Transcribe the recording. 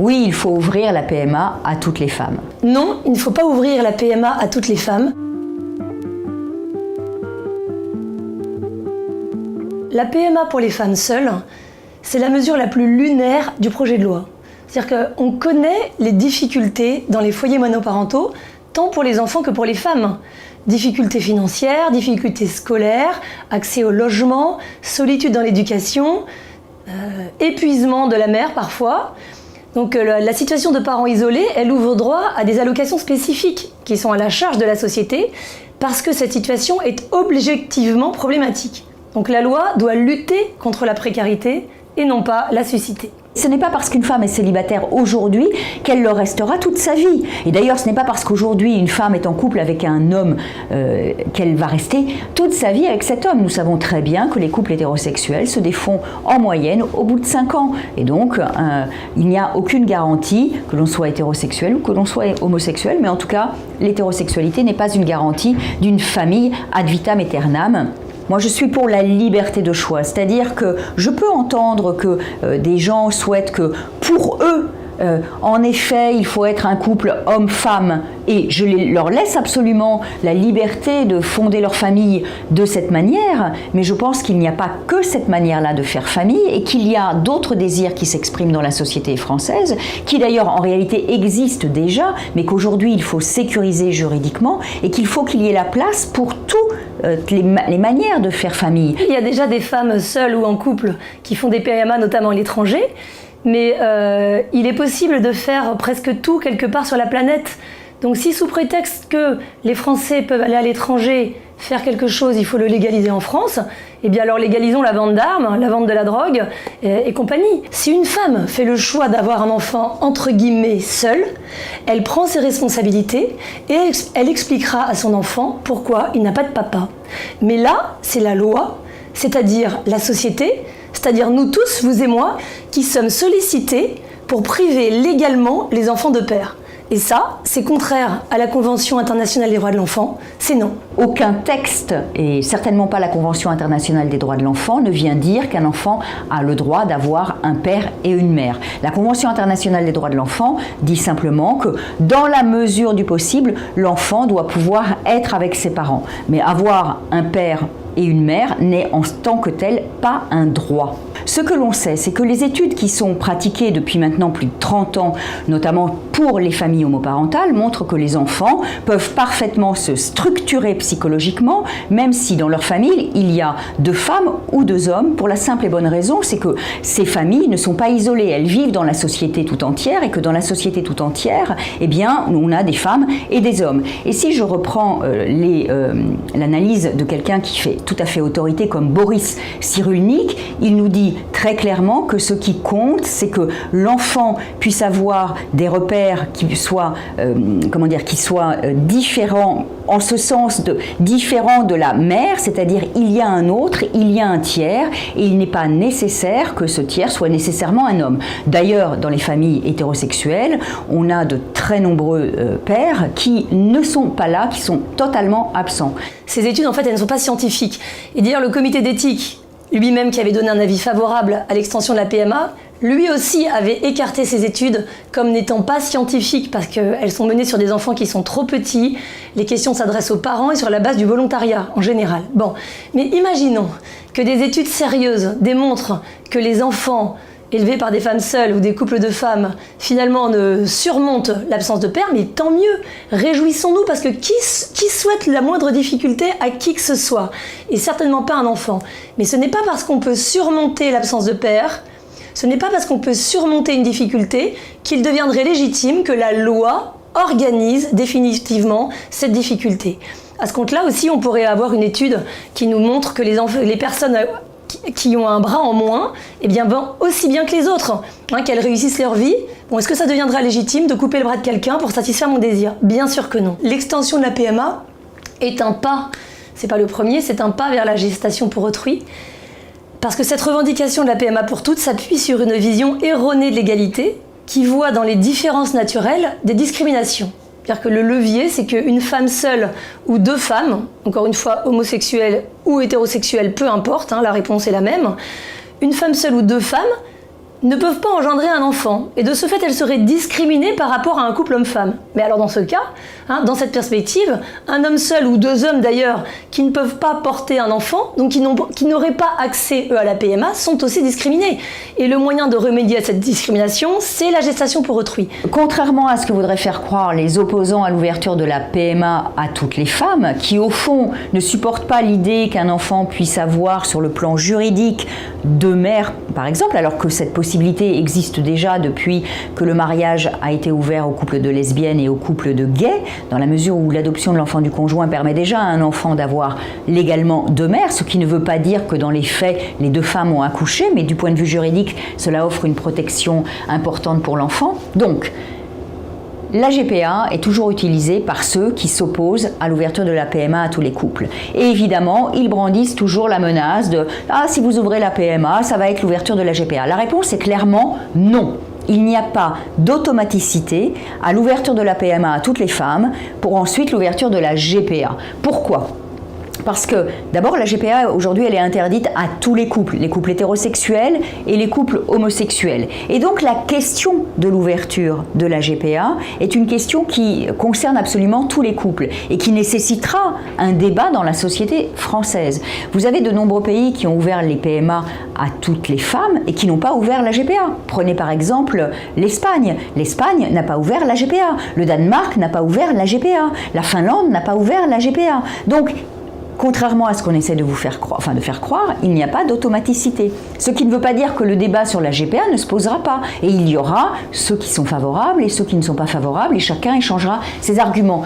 Oui, il faut ouvrir la PMA à toutes les femmes. Non, il ne faut pas ouvrir la PMA à toutes les femmes. La PMA pour les femmes seules, c'est la mesure la plus lunaire du projet de loi. C'est-à-dire qu'on connaît les difficultés dans les foyers monoparentaux, tant pour les enfants que pour les femmes. Difficultés financières, difficultés scolaires, accès au logement, solitude dans l'éducation, épuisement de la mère parfois. Donc la situation de parents isolés, elle ouvre droit à des allocations spécifiques qui sont à la charge de la société parce que cette situation est objectivement problématique. Donc la loi doit lutter contre la précarité et non pas la susciter. Ce n'est pas parce qu'une femme est célibataire aujourd'hui qu'elle le restera toute sa vie. Et d'ailleurs, ce n'est pas parce qu'aujourd'hui une femme est en couple avec un homme qu'elle va rester toute sa vie avec cet homme. Nous savons très bien que les couples hétérosexuels se défont en moyenne au bout de 5 ans. Et donc, il n'y a aucune garantie que l'on soit hétérosexuel ou que l'on soit homosexuel. Mais en tout cas, l'hétérosexualité n'est pas une garantie d'une famille ad vitam aeternam. Moi, je suis pour la liberté de choix, c'est-à-dire que je peux entendre que des gens souhaitent que, pour eux, en effet, il faut être un couple homme-femme, et je leur laisse absolument la liberté de fonder leur famille de cette manière, mais je pense qu'il n'y a pas que cette manière-là de faire famille, et qu'il y a d'autres désirs qui s'expriment dans la société française, qui d'ailleurs en réalité existent déjà, mais qu'aujourd'hui il faut sécuriser juridiquement, et qu'il faut qu'il y ait la place pour toutes les manières de faire famille. Il y a déjà des femmes seules ou en couple qui font des PMA, notamment à l'étranger, mais il est possible de faire presque tout quelque part sur la planète. Donc si sous prétexte que les Français peuvent aller à l'étranger faire quelque chose, il faut le légaliser en France, eh bien alors légalisons la vente d'armes, la vente de la drogue et compagnie. Si une femme fait le choix d'avoir un enfant entre guillemets seul, elle prend ses responsabilités et elle expliquera à son enfant pourquoi il n'a pas de papa. Mais là, c'est la loi, c'est-à-dire la société, c'est-à-dire nous tous, vous et moi, qui sommes sollicités pour priver légalement les enfants de père. Et ça, c'est contraire à la Convention internationale des droits de l'enfant, c'est non. Aucun texte, et certainement pas la Convention internationale des droits de l'enfant, ne vient dire qu'un enfant a le droit d'avoir un père et une mère. La Convention internationale des droits de l'enfant dit simplement que, dans la mesure du possible, l'enfant doit pouvoir être avec ses parents. Mais avoir un père et une mère n'est en tant que tel pas un droit. Ce que l'on sait, c'est que les études qui sont pratiquées depuis maintenant plus de 30 ans, notamment pour les familles homoparentales, montrent que les enfants peuvent parfaitement se structurer psychologiquement, même si dans leur famille, il y a 2 femmes ou 2 hommes, pour la simple et bonne raison, c'est que ces familles ne sont pas isolées, elles vivent dans la société tout entière, et que dans la société tout entière, eh bien, on a des femmes et des hommes. Et si je reprends l'analyse de quelqu'un qui fait tout à fait autorité comme Boris Cyrulnik, il nous dit très clairement que ce qui compte, c'est que l'enfant puisse avoir des repères qui soient, différents, en ce sens différents de la mère, c'est-à-dire il y a un autre, il y a un tiers, et il n'est pas nécessaire que ce tiers soit nécessairement un homme. D'ailleurs, dans les familles hétérosexuelles, on a de très nombreux pères qui ne sont pas là, qui sont totalement absents. Ces études, en fait, elles ne sont pas scientifiques. Et d'ailleurs, le comité d'éthique, lui-même qui avait donné un avis favorable à l'extension de la PMA, lui aussi avait écarté ces études comme n'étant pas scientifiques parce qu'elles sont menées sur des enfants qui sont trop petits. Les questions s'adressent aux parents et sur la base du volontariat en général. Bon, mais imaginons que des études sérieuses démontrent que les enfants élevés par des femmes seules ou des couples de femmes, finalement ne surmontent l'absence de père, mais tant mieux, réjouissons-nous, parce que qui souhaite la moindre difficulté à qui que ce soit, et certainement pas un enfant. Mais ce n'est pas parce qu'on peut surmonter l'absence de père, ce n'est pas parce qu'on peut surmonter une difficulté qu'il deviendrait légitime que la loi organise définitivement cette difficulté. À ce compte-là aussi, on pourrait avoir une étude qui nous montre que les personnes qui ont un bras en moins, eh bien, vont aussi bien que les autres, qu'elles réussissent leur vie. Bon, est-ce que ça deviendra légitime de couper le bras de quelqu'un pour satisfaire mon désir? Bien sûr que non. L'extension de la PMA est un pas, c'est pas le premier, c'est un pas vers la gestation pour autrui, parce que cette revendication de la PMA pour toutes s'appuie sur une vision erronée de l'égalité qui voit dans les différences naturelles des discriminations. C'est-à-dire que le levier, c'est qu'une femme seule ou 2 femmes, encore une fois homosexuelles ou hétérosexuelles, peu importe, la réponse est la même, une femme seule ou 2 femmes ne peuvent pas engendrer un enfant, et de ce fait elles seraient discriminées par rapport à un couple homme-femme. Mais alors dans ce cas, dans cette perspective, un homme seul ou deux hommes d'ailleurs qui ne peuvent pas porter un enfant, donc qui n'auraient pas accès eux à la PMA, sont aussi discriminés. Et le moyen de remédier à cette discrimination, c'est la gestation pour autrui. Contrairement à ce que voudraient faire croire les opposants à l'ouverture de la PMA à toutes les femmes, qui au fond ne supportent pas l'idée qu'un enfant puisse avoir sur le plan juridique deux mères, par exemple, alors que cette possibilité existe déjà depuis que le mariage a été ouvert aux couples de lesbiennes et aux couples de gays, dans la mesure où l'adoption de l'enfant du conjoint permet déjà à un enfant d'avoir légalement deux mères, ce qui ne veut pas dire que dans les faits, les deux femmes ont accouché, mais du point de vue juridique, cela offre une protection importante pour l'enfant. Donc, la GPA est toujours utilisée par ceux qui s'opposent à l'ouverture de la PMA à tous les couples. Et évidemment, ils brandissent toujours la menace de « Ah, si vous ouvrez la PMA, ça va être l'ouverture de la GPA ». La réponse est clairement non. Il n'y a pas d'automaticité à l'ouverture de la PMA à toutes les femmes pour ensuite l'ouverture de la GPA. Pourquoi ? Parce que, d'abord, la GPA, aujourd'hui, elle est interdite à tous les couples hétérosexuels et les couples homosexuels. Et donc, la question de l'ouverture de la GPA est une question qui concerne absolument tous les couples et qui nécessitera un débat dans la société française. Vous avez de nombreux pays qui ont ouvert les PMA à toutes les femmes et qui n'ont pas ouvert la GPA. Prenez par exemple l'Espagne. L'Espagne n'a pas ouvert la GPA. Le Danemark n'a pas ouvert la GPA. La Finlande n'a pas ouvert la GPA. Donc, contrairement à ce qu'on essaie de vous faire croire, il n'y a pas d'automaticité. Ce qui ne veut pas dire que le débat sur la GPA ne se posera pas. Et il y aura ceux qui sont favorables et ceux qui ne sont pas favorables et chacun échangera ses arguments.